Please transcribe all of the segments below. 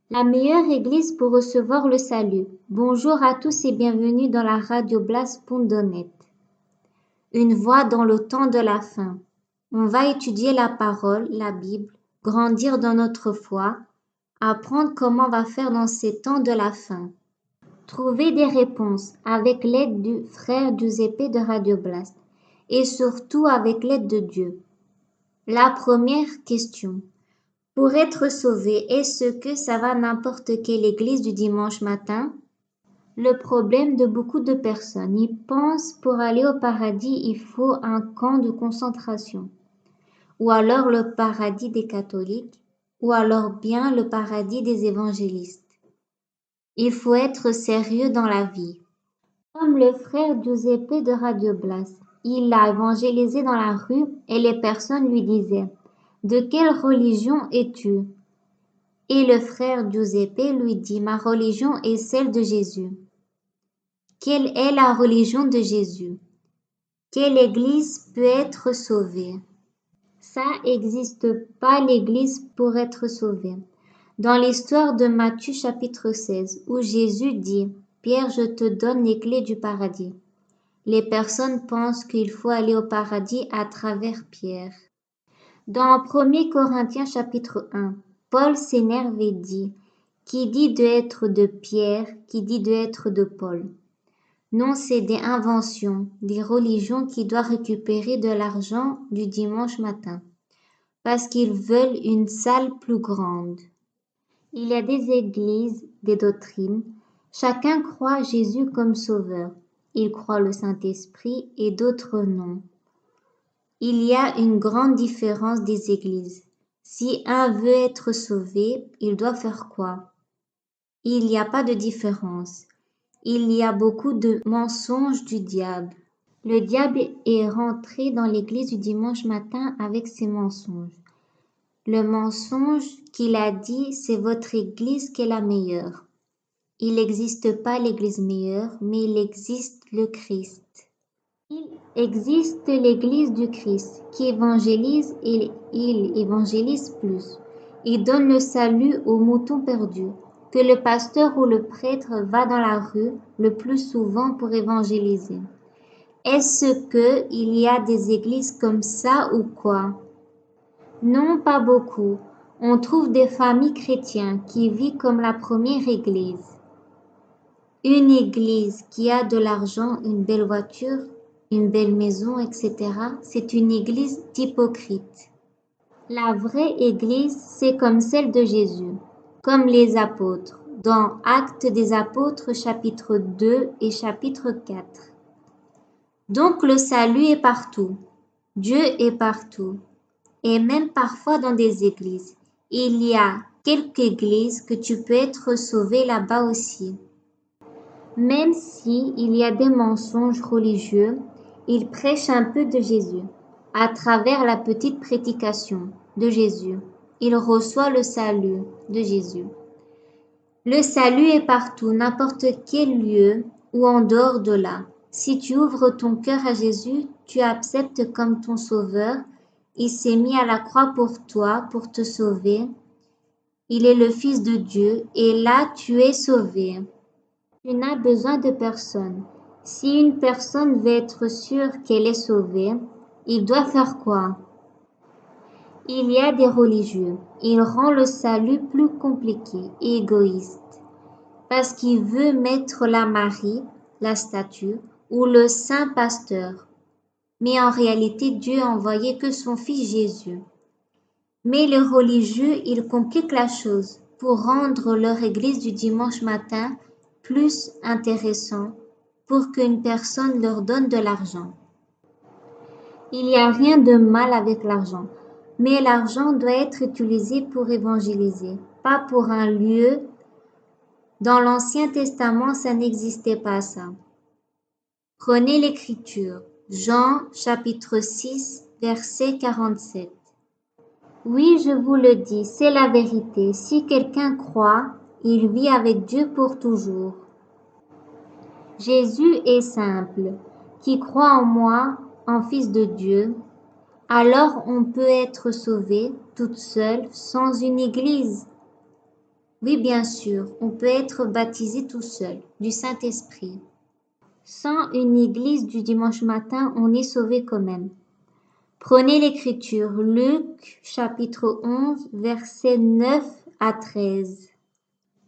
La meilleure église pour recevoir le salut. Bonjour à tous et bienvenue dans la radio blast.net. Une voix dans le temps de la fin. On va étudier la parole, la Bible, grandir dans notre foi, apprendre comment on va faire dans ces temps de la fin. Trouver des réponses avec l'aide du frère Giuseppe de Radio Blast et surtout avec l'aide de Dieu. La première question. Pour être sauvé, est-ce que ça va n'importe quelle église du dimanche matin? Le problème de beaucoup de personnes, ils pensent pour aller au paradis, il faut un camp de concentration. Ou alors le paradis des catholiques, ou alors bien le paradis des évangélistes. Il faut être sérieux dans la vie. Comme le frère Giuseppe de Radio Blast, il a évangélisé dans la rue et les personnes lui disaient « De quelle religion es-tu » Et le frère Giuseppe lui dit « Ma religion est celle de Jésus ». Quelle est la religion de Jésus? Quelle église peut être sauvée? Ça n'existe pas l'église pour être sauvée. Dans l'histoire de Matthieu chapitre 16, où Jésus dit « Pierre, je te donne les clés du paradis ». Les personnes pensent qu'il faut aller au paradis à travers Pierre. Dans 1 Corinthiens chapitre 1, Paul s'énerve et dit « Qui dit de être de Pierre, qui dit de être de Paul ?» Non, c'est des inventions, des religions qui doivent récupérer de l'argent du dimanche matin, parce qu'ils veulent une salle plus grande. Il y a des églises, des doctrines. Chacun croit Jésus comme sauveur. Il croit le Saint-Esprit et d'autres non. Il y a une grande différence des églises. Si un veut être sauvé, il doit faire quoi? Il n'y a pas de différence. Il y a beaucoup de mensonges du diable. Le diable est rentré dans l'église du dimanche matin avec ses mensonges. Le mensonge qu'il a dit, c'est votre église qui est la meilleure. Il n'existe pas l'église meilleure, mais il existe le Christ. Il existe l'église du Christ qui évangélise et il évangélise plus. Il donne le salut aux moutons perdus, que le pasteur ou le prêtre va dans la rue le plus souvent pour évangéliser. Est-ce que il y a des églises comme ça ou quoi? Non, pas beaucoup. On trouve des familles chrétiennes qui vivent comme la première église. Une église qui a de l'argent, une belle voiture, une belle maison, etc., c'est une église d'hypocrites. La vraie église, c'est comme celle de Jésus, comme les apôtres, dans Actes des apôtres chapitre 2 et chapitre 4. Donc le salut est partout, Dieu est partout, et même parfois dans des églises. Il y a quelques églises que tu peux être sauvé là-bas aussi. Même si il y a des mensonges religieux, il prêche un peu de Jésus. À travers la petite prédication de Jésus, il reçoit le salut de Jésus. Le salut est partout, n'importe quel lieu ou en dehors de là. Si tu ouvres ton cœur à Jésus, tu acceptes comme ton sauveur. Il s'est mis à la croix pour toi, pour te sauver. Il est le Fils de Dieu et là tu es sauvé. Tu n'as besoin de personne. Si une personne veut être sûre qu'elle est sauvée, il doit faire quoi? Il y a des religieux. Il rend le salut plus compliqué et égoïste. Parce qu'il veut mettre la Marie, la statue, ou le saint pasteur. Mais en réalité, Dieu a envoyé que son fils Jésus. Mais les religieux, ils compliquent la chose pour rendre leur église du dimanche matin plus intéressant pour qu'une personne leur donne de l'argent. Il n'y a rien de mal avec l'argent, mais l'argent doit être utilisé pour évangéliser, pas pour un lieu. Dans l'Ancien Testament, ça n'existait pas ça. Prenez l'Écriture, Jean chapitre 6, verset 47. Oui, je vous le dis, c'est la vérité. Si quelqu'un croit, il vit avec Dieu pour toujours. Jésus est simple. Qui croit en moi, en Fils de Dieu, alors on peut être sauvé toute seule sans une église. Oui, bien sûr, on peut être baptisé tout seul, du Saint-Esprit. Sans une église du dimanche matin, on est sauvé quand même. Prenez l'Écriture, Luc chapitre 11, versets 9 à 13.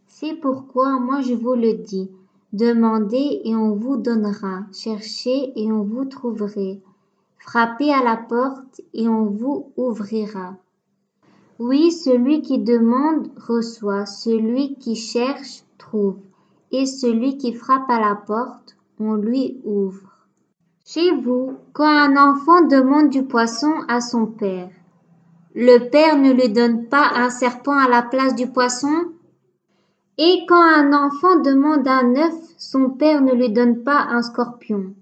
C'est pourquoi moi je vous le dis, demandez et on vous donnera, cherchez et on vous trouverez, frappez à la porte et on vous ouvrira. Oui, celui qui demande reçoit, celui qui cherche trouve, et celui qui frappe à la porte, on lui ouvre. Chez vous, quand un enfant demande du poisson à son père, le père ne lui donne pas un serpent à la place du poisson? Et quand un enfant demande un œuf, son père ne lui donne pas un scorpion.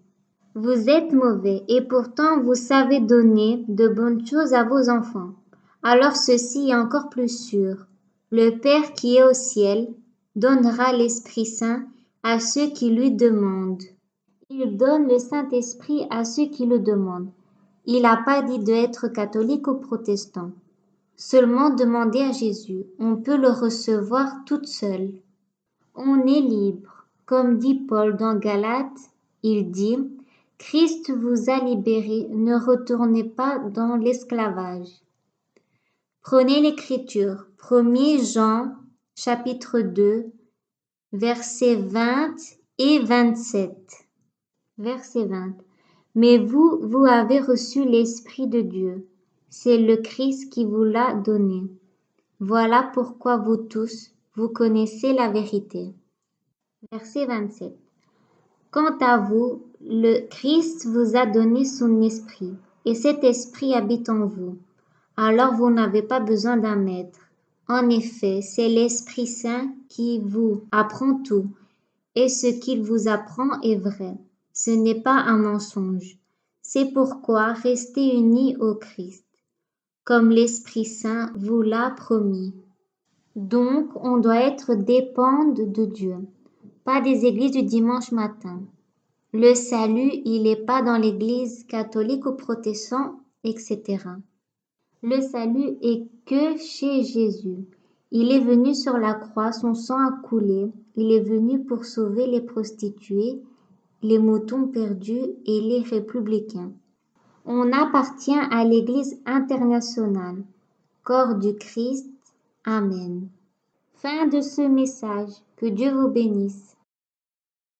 Vous êtes mauvais et pourtant vous savez donner de bonnes choses à vos enfants. Alors ceci est encore plus sûr. Le Père qui est au ciel donnera l'Esprit Saint à ceux qui lui demandent. Il donne le Saint-Esprit à ceux qui le demandent. Il n'a pas dit d'être catholique ou protestant. Seulement demander à Jésus. On peut le recevoir toute seule. On est libre. Comme dit Paul dans Galates, il dit « Christ vous a libérés, ne retournez pas dans l'esclavage ». Prenez l'Écriture, 1er Jean, chapitre 2, versets 20 et 27. Verset 20. Mais vous, vous avez reçu l'Esprit de Dieu. C'est le Christ qui vous l'a donné. Voilà pourquoi vous tous, vous connaissez la vérité. Verset 27. Quant à vous, le Christ vous a donné son esprit, et cet esprit habite en vous. Alors vous n'avez pas besoin d'un maître. En effet, c'est l'Esprit Saint qui vous apprend tout, et ce qu'il vous apprend est vrai. Ce n'est pas un mensonge. C'est pourquoi restez unis au Christ, comme l'Esprit Saint vous l'a promis. Donc, on doit être dépendant de Dieu, pas des églises du dimanche matin. Le salut, il n'est pas dans l'église catholique ou protestant, etc. Le salut est que chez Jésus. Il est venu sur la croix, son sang a coulé. Il est venu pour sauver les prostituées, les moutons perdus et les républicains. On appartient à l'Église internationale. Corps du Christ. Amen. Fin de ce message. Que Dieu vous bénisse.